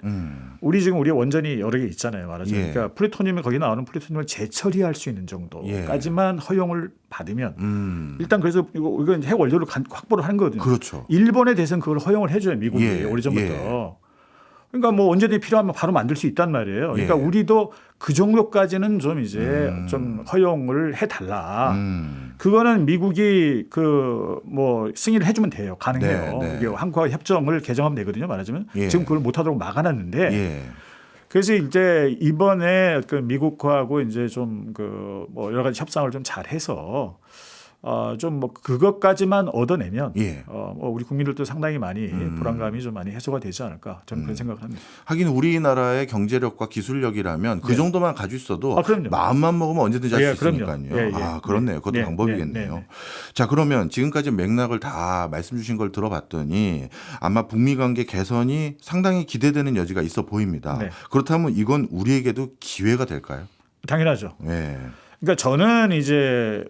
지금 우리 원전이 여러 개 있잖아요. 말하자면 그러니까 플루토늄이 거기 나오는 플루토늄을 재처리할 수 있는 정도까지만 허용을 받으면 일단 그래서 이건 핵 원료를 확보를 하는 거거든요. 그렇죠. 일본에 대해서는 그걸 허용을 해줘요. 미국이 오래전부터. 그러니까 뭐 언제든지 필요하면 바로 만들 수 있단 말이에요. 그러니까 우리도 그 정도까지는 좀 이제 좀 허용을 해달라. 그거는 미국이 뭐 승인을 해주면 돼요. 가능해요. 네. 이게 한국과 협정을 개정하면 되거든요. 말하자면 지금 그걸 못하도록 막아놨는데. 그래서 이제 이번에 미국하고 이제 좀 뭐 여러 가지 협상을 좀 잘해서 좀 뭐 그것까지만 얻어내면 뭐 우리 국민들도 상당히 많이 불안감이 좀 많이 해소가 되지 않을까 저는 그런 생각을 합니다. 하긴 우리나라의 경제력과 기술력이라면 그 정도만 가지고 있어도 마음만 먹으면 언제든지 할 수 있으니까요. 그렇네요. 그것도 방법이겠네요. 자, 그러면 지금까지 맥락을 다 말씀 주신 걸 들어봤더니 아마 북미 관계 개선이 상당히 기대되는 여지가 있어 보입니다. 그렇다면 이건 우리에게도 기회가 될까요? 당연하죠. 네. 그러니까 저는 이제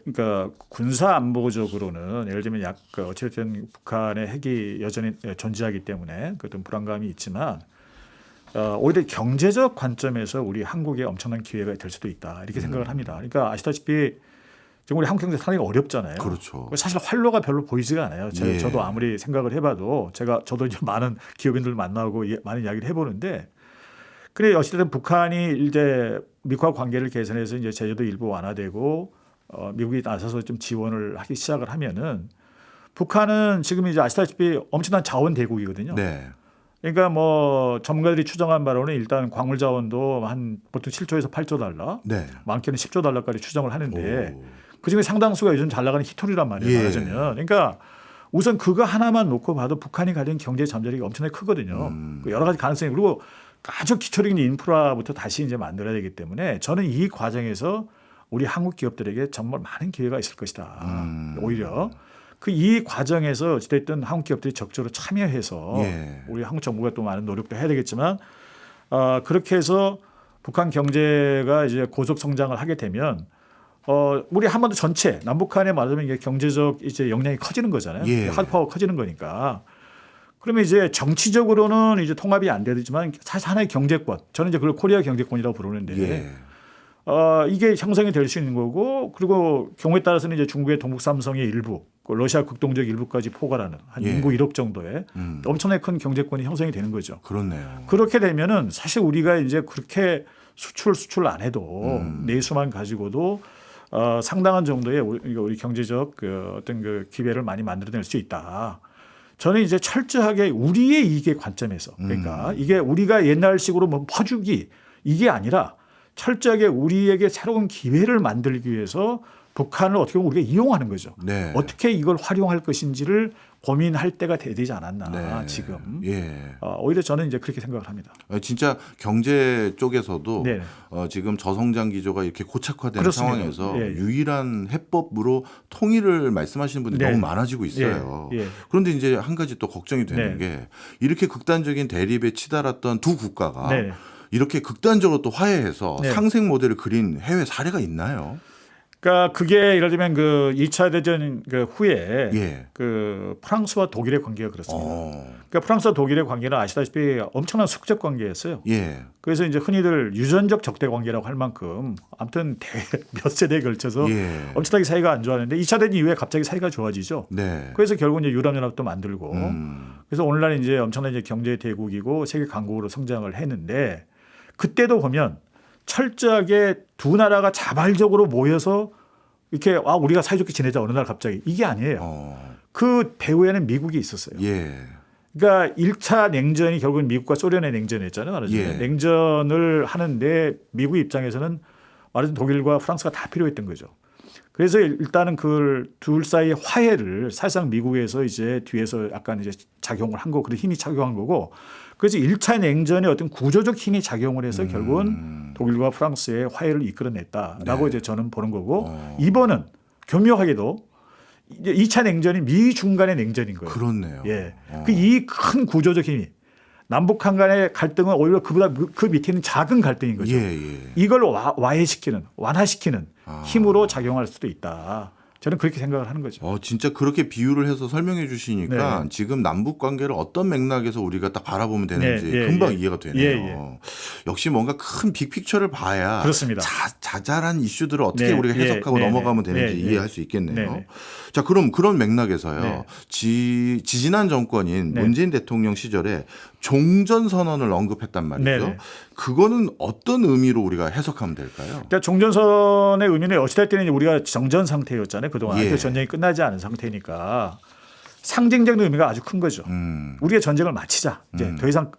군사 안보적으로는 예를 들면 어쨌든 북한의 핵이 여전히 존재하기 때문에 어떤 불안감이 있지만 오히려 경제적 관점에서 우리 한국에 엄청난 기회가 될 수도 있다 이렇게 생각을 합니다. 그러니까 아시다시피 지금 우리 한국 경제 상당히 어렵잖아요. 그렇죠. 사실 활로가 별로 보이지가 않아요. 예. 저도 아무리 생각을 해봐도 저도 이제 많은 기업인들 만나고 많은 이야기를 해보는데, 그래 어쨌든 북한이 이제 미국과 관계를 개선해서 이제 제재도 일부 완화되고 미국이 나서서 좀 지원을 하기 시작을 하면은 북한은 지금 이제 아시다시피 엄청난 자원 대국이거든요. 네. 그러니까 뭐 전문가들이 추정한 바로는 일단 광물 자원도 한 보통 7조에서 8조 달러, 네. 많게는 10조 달러까지 추정을 하는데 오. 그중에 상당수가 요즘 잘 나가는 히토리란 말이에요. 예. 말하자면. 그러니까 우선 그거 하나만 놓고 봐도 북한이 가진 경제 잠재력이 엄청나게 크거든요. 그 여러 가지 가능성이, 그리고 아주 기초적인 인프라부터 다시 이제 만들어야 되기 때문에 저는 이 과정에서 우리 한국 기업들에게 정말 많은 기회가 있을 것이다. 오히려 이 과정에서 어찌됐든 한국 기업들이 적극적으로 참여해서 예. 우리 한국 정부가 또 많은 노력도 해야 되겠지만 그렇게 해서 북한 경제가 이제 고속 성장을 하게 되면 우리 한반도 전체 남북한에 말하자면 이게 경제적 이제 역량이 커지는 거잖아요. 예. 하드파워가 커지는 거니까. 그러면 이제 정치적으로는 이제 통합이 안 되지만 사실 하나의 경제권, 저는 이제 그걸 코리아 경제권이라고 부르는데 예. 이게 형성이 될 수 있는 거고, 그리고 경우에 따라서는 이제 중국의 동북 삼성의 일부, 러시아 극동적 일부까지 포괄하는 한 예. 인구 1억 정도의 엄청나게 큰 경제권이 형성이 되는 거죠. 그렇네요. 그렇게 되면은 사실 우리가 이제 그렇게 수출 안 해도 내수만 가지고도 상당한 정도의 우리 경제적 어떤 그 기회를 많이 만들어낼 수 있다. 저는 이제 철저하게 우리의 이익의 관점에서, 그러니까 이게 우리가 옛날식으로 뭐 퍼주기 이게 아니라 철저하게 우리에게 새로운 기회를 만들기 위해서 북한을 어떻게 보면 우리가 이용하는 거죠. 네. 어떻게 이걸 활용할 것인지를 고민할 때가 되지 않았나 네. 지금. 예. 오히려 저는 이제 그렇게 생각을 합니다. 진짜 경제 쪽에서도 네. 지금 저성장 기조가 이렇게 고착화된 그렇습니다. 상황에서 예, 예. 유일한 해법으로 통일을 말씀하시는 분들이 네. 너무 많아지고 있어요. 예, 예. 그런데 이제 한 가지 또 걱정이 되는 네. 게 이렇게 극단적인 대립에 치달았던 두 국가가 네. 이렇게 극단적으로 또 화해해서 네. 상생 모델을 그린 해외 사례가 있나요? 그러니까 그게 예를 들면 그 2차 대전 그 후에 예. 그 프랑스와 독일의 관계가 그렇습니다. 어. 그러니까 프랑스와 독일의 관계는 아시다시피 엄청난 숙적 관계였어요. 예. 그래서 이제 흔히들 유전적 적대 관계라고 할 만큼 아무튼 몇 세대에 걸쳐서 예. 엄청나게 사이가 안 좋았는데 2차 대전 이후에 갑자기 사이가 좋아지죠. 네. 그래서 결국 이제 유럽연합도 만들고 그래서 오늘날 이제 엄청난 이제 경제 대국이고 세계 강국으로 성장을 했는데, 그때도 보면 철저하게 두 나라가 자발적으로 모여서 이렇게 우리가 사이좋게 지내자 어느 날 갑자기, 이게 아니에요. 그 배후에는 미국이 있었어요. 예. 그러니까 1차 냉전이 결국은 미국과 소련의 냉전이었잖아요. 말하자면. 예. 냉전을 하는데 미국 입장에서는 말하자면 독일과 프랑스가 다 필요했던 거죠. 그래서 일단은 그 둘 사이의 화해를 사실상 미국에서 이제 뒤에서 약간 이제 작용을 한 거고, 그런 힘이 작용한 거고, 그래서 1차 냉전에 어떤 구조적 힘이 작용을 해서 결국은 독일과 프랑스의 화해를 이끌어냈다라고 네. 이제 저는 보는 거고, 이번은 교묘하게도 이제 2차 냉전이 미중 간의 냉전인 거예요. 그렇네요. 예. 이 큰 구조적 힘이 남북한 간의 갈등은 오히려 그보다 그 밑에 있는 작은 갈등인 거죠. 예, 예. 이걸 와해시키는, 완화시키는 힘으로 작용할 수도 있다. 저는 그렇게 생각을 하는 거죠. 진짜 그렇게 비유를 해서 설명해 주시니까 네. 지금 남북 관계를 어떤 맥락에서 우리가 딱 바라보면 되는지 네, 예, 금방 예. 이해가 되네요. 예, 예. 역시 뭔가 큰 빅픽처를 봐야 그렇습니다. 자잘한 이슈들을 어떻게 네, 우리가 해석하고 네, 넘어가면 네, 되는지 네, 이해할 수 있겠네요. 네. 자, 그럼 그런 맥락에서요. 네. 지지난 정권인 네. 문재인 대통령 시절에 종전 선언을 언급했단 말이죠. 네, 네. 그거는 어떤 의미로 우리가 해석하면 될까요? 그러니까 종전선의 의미는 어찌됐든 우리가 정전 상태였잖아요. 그동안. 예. 그 전쟁이 끝나지 않은 상태니까 상징적인 의미가 아주 큰 거죠. 우리의 전쟁을 마치자. 이제 더 이상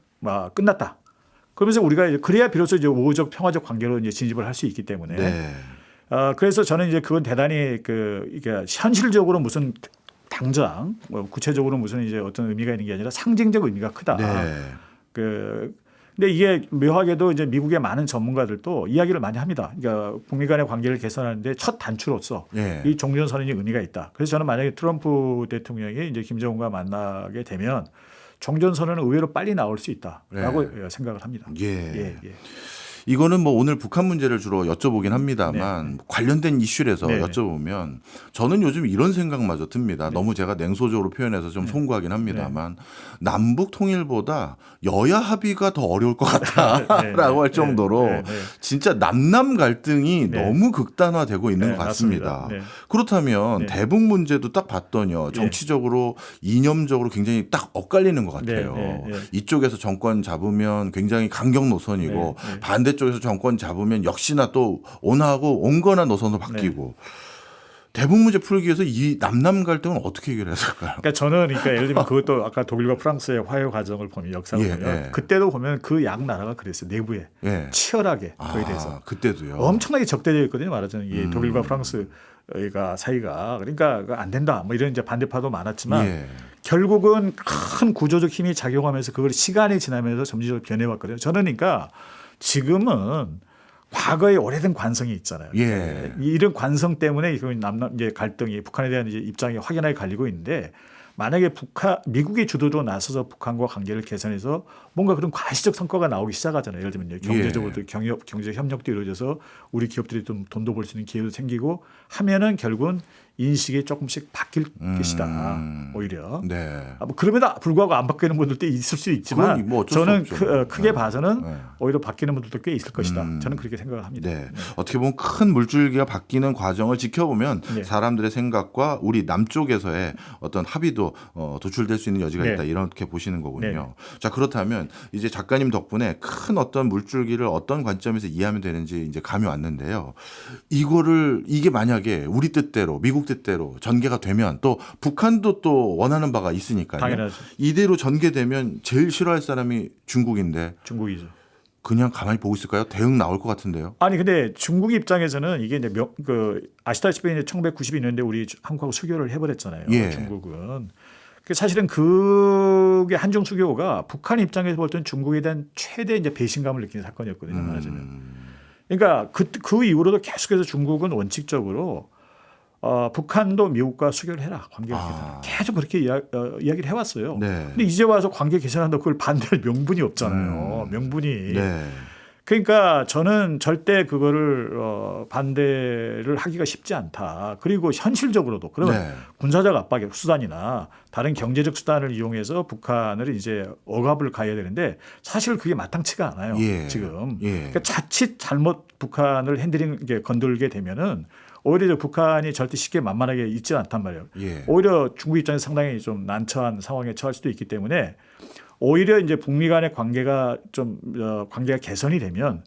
끝났다. 그러면서 우리가 이제 그래야 비로소 이제 우호적 평화적 관계로 이제 진입을 할 수 있기 때문에. 네. 그래서 저는 이제 그건 대단히 이게 현실적으로 무슨 당장 구체적으로 무슨 이제 어떤 의미가 있는 게 아니라 상징적 의미가 크다. 네. 근데 이게 묘하게도 이제 미국의 많은 전문가들도 이야기를 많이 합니다. 그러니까 북미 간의 관계를 개선하는데 첫 단추로서 네. 이 종전 선언이 의미가 있다. 그래서 저는 만약에 트럼프 대통령이 이제 김정은과 만나게 되면 종전 선언은 의외로 빨리 나올 수 있다라고 생각을 합니다. 예. 예, 예. 이거는 뭐 오늘 북한 문제를 주로 여쭤보긴 합니다만 관련된 이슈라서 여쭤보면 저는 요즘 이런 생각마저 듭니다. 너무 제가 냉소적으로 표현해서 좀 송구하긴 합니다만 남북 통일보다 여야 합의가 더 어려울 것 같다라고 할 정도로 진짜 남남 갈등이 너무 극단화되고 있는 것 같습니다. 그렇다면 대북 문제도 딱 봤더니요. 정치적으로 이념적으로 굉장히 딱 엇갈리는 것 같아요. 이쪽에서 정권 잡으면 굉장히 강경 노선이고 반대쪽에서 정권 잡으면 역시나 또 온화하고 온건한 노선으로 바뀌고 대북 문제 풀기 위해서 이 남남 갈등은 어떻게 해결했을까요? 그러니까 저는 예를 들면 그것도 아까 독일과 프랑스의 화해 과정을 보면 역사를 보면 그때도 보면 그 양 나라가 그랬어요. 내부에 치열하게 거기에 대해서 그때도요. 엄청나게 적대적이었거든요. 말하자면 이 독일과 프랑스가 사이가 그러니까 안 된다 뭐 이런 이제 반대파도 많았지만 결국은 큰 구조적 힘이 작용하면서 그걸 시간이 지나면서 점진적으로 변해왔거든요. 저는 그러니까 지금은 과거의 오래된 관성이 있잖아요. 이런 관성 때문에 남남 이제 갈등이 북한에 대한 이제 입장이 확연하게 갈리고 있는데 만약에 미국이 주도적으로 나서서 북한과 관계를 개선해서 뭔가 그런 과시적 성과가 나오기 시작하잖아요. 예를 들면 경제적으로도 경제적 협력도 이루어져서 우리 기업들이 좀 돈도 벌 수 있는 기회도 생기고 하면은 결국은 인식이 조금씩 바뀔 것이다. 오히려. 뭐 그럼에도 불구하고 안 바뀌는 분들도 있을 수 있지만 뭐 저는 크게 봐서는 오히려 바뀌는 분들도 꽤 있을 것이다. 저는 그렇게 생각을 합니다. 어떻게 보면 큰 물줄기가 바뀌는 과정을 지켜보면 사람들의 생각과 우리 남쪽에서의 어떤 합의도 도출될 수 있는 여지가 있다. 이렇게 보시는 거군요. 자, 그렇다면 이제 작가님 덕분에 큰 어떤 물줄기를 어떤 관점에서 이해하면 되는지 이제 감이 왔는데요. 이게 만약에 우리 뜻대로 미국 뜻대로 전개가 되면 또 북한도 또 원하는 바가 있으니까요. 당연하죠. 이대로 전개되면 제일 싫어할 사람이 중국인데. 중국이죠. 그냥 가만히 보고 있을까요? 대응 나올 것 같은데요. 아니 근데 중국 입장에서는 이게 이제 아시다시피 이제 1992년대 우리 한국하고 수교를 해버렸잖아요. 중국은. 사실은 그게 한중 수교가 북한 입장에서 볼 때는 중국에 대한 최대 이제 배신감을 느끼는 사건이었거든요. 말하자면. 그러니까 그 이후로도 계속해서 중국은 원칙적으로 북한도 미국과 수교를 해라. 관계를 개선. 계속 그렇게 이야기를 해왔어요. 근데 이제 와서 관계 개선한다고 그걸 반대할 명분이 없잖아요. 명분이. 그러니까 저는 절대 그거를 반대를 하기가 쉽지 않다. 그리고 현실적으로도 그러면 군사적 압박의 수단이나 다른 경제적 수단을 이용해서 북한을 이제 억압을 가해야 되는데 사실 그게 마땅치가 않아요. 지금. 그러니까 자칫 잘못 북한을 건들게 되면은 오히려 북한이 절대 쉽게 만만하게 있지 않단 말이에요. 오히려 중국 입장에서 상당히 좀 난처한 상황에 처할 수도 있기 때문에 오히려 이제 북미 간의 관계가 개선이 되면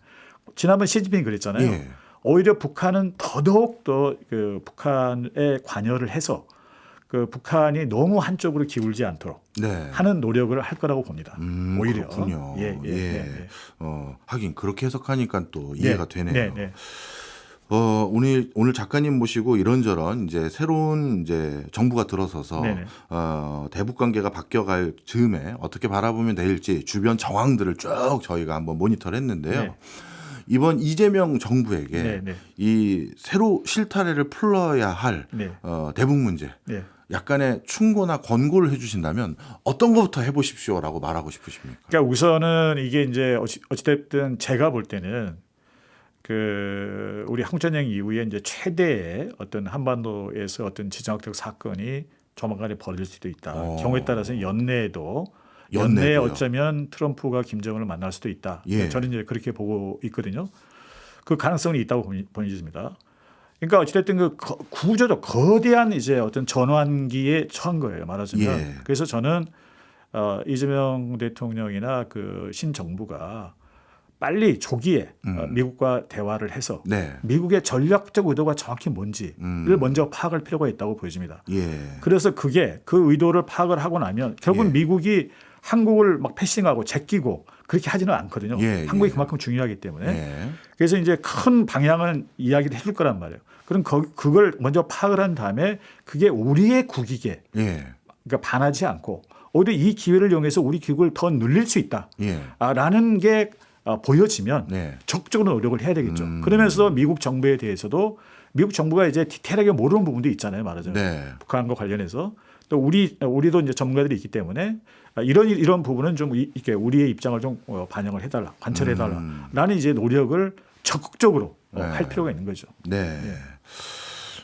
지난번 시진핑이 그랬잖아요. 오히려 북한은 더더욱 더 그 북한에 관여를 해서 그 북한이 너무 한쪽으로 기울지 않도록 하는 노력을 할 거라고 봅니다. 오히려. 그렇군요. 하긴 그렇게 해석하니까 또 이해가 되네요. 오늘 작가님 모시고 이런저런 이제 새로운 이제 정부가 들어서서 대북 관계가 바뀌어갈 즈음에 어떻게 바라보면 될지 주변 정황들을 쭉 저희가 한번 모니터를 했는데요. 이번 이재명 정부에게 이 새로 실타래를 풀어야 할 대북 문제 약간의 충고나 권고를 해주신다면 어떤 것부터 해보십시오라고 말하고 싶으십니까? 그러니까 우선은 이게 이제 어찌됐든 제가 볼 때는 우리 한국전쟁 이후에 이제 최대의 어떤 한반도에서 어떤 지정학적 사건이 조만간에 벌어질 수도 있다. 경우에 따라서는 연내에 어쩌면 트럼프가 김정은을 만날 수도 있다. 저는 이제 그렇게 보고 있거든요. 그 가능성이 있다고 보여집니다. 그러니까 어찌됐든 그 구조적 거대한 이제 어떤 전환기에 처한 거예요. 말하자면. 그래서 저는 이재명 대통령이나 그 신정부가 빨리 조기에 미국과 대화를 해서 미국의 전략적 의도가 정확히 뭔지를 먼저 파악할 필요가 있다고 보여집니다. 그래서 그 의도를 파악을 하고 나면 결국은 미국이 한국을 막 패싱하고 제끼고 그렇게 하지는 않거든요. 한국이 그만큼 중요하기 때문에. 그래서 이제 큰 방향은 이야기를 해줄 거란 말이에요. 그럼 그걸 먼저 파악을 한 다음에 그게 우리의 국익에 그러니까 반하지 않고 오히려 이 기회를 이용해서 우리 기국을 더 늘릴 수 있다라는 게 보여지면 적극적으로 노력을 해야 되겠죠. 그러면서 미국 정부에 대해서도 미국 정부가 이제 디테일하게 모르는 부분도 있잖아요. 말하자면 북한과 관련해서 또 우리도 이제 전문가들이 있기 때문에 이런 부분은 좀 이렇게 우리의 입장을 좀 반영을 해달라, 관철해달라라는 이제 노력을 적극적으로 할 필요가 있는 거죠. 네.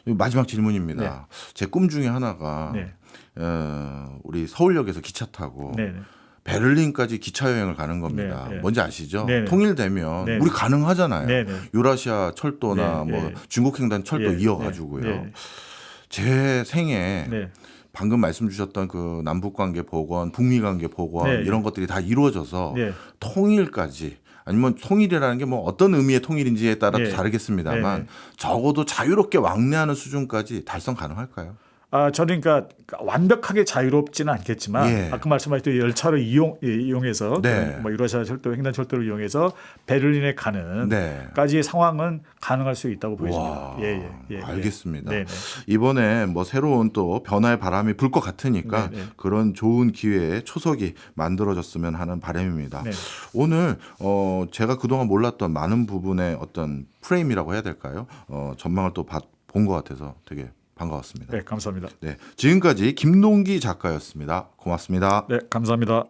마지막 질문입니다. 제 꿈 중에 하나가 우리 서울역에서 기차 타고 베를린까지 기차 여행을 가는 겁니다. 뭔지 아시죠? 통일되면 우리 가능하잖아요. 유라시아 철도나 뭐 중국횡단 철도 이어가지고요. 제 생에 방금 말씀 주셨던 그 남북관계 복원, 북미관계 복원 이런 것들이 다 이루어져서 통일까지 아니면 통일이라는 게 뭐 어떤 의미의 통일인지에 따라 또 다르겠습니다만 적어도 자유롭게 왕래하는 수준까지 달성 가능할까요? 저는 그러니까 완벽하게 자유롭지는 않겠지만 아까 말씀하셨던 열차를 이용해서 뭐 유라시아 철도, 횡단철도를 이용해서 베를린에 가는 까지의 상황은 가능할 수 있다고 보여집니다. 알겠습니다. 이번에 뭐 새로운 또 변화의 바람이 불 것 같으니까 그런 좋은 기회에 초석이 만들어졌으면 하는 바람입니다. 오늘 제가 그동안 몰랐던 많은 부분의 어떤 프레임이라고 해야 될까요? 전망을 또 본 것 같아서 되게 반가웠습니다. 네, 감사합니다. 지금까지 김동기 작가였습니다. 고맙습니다. 네, 감사합니다.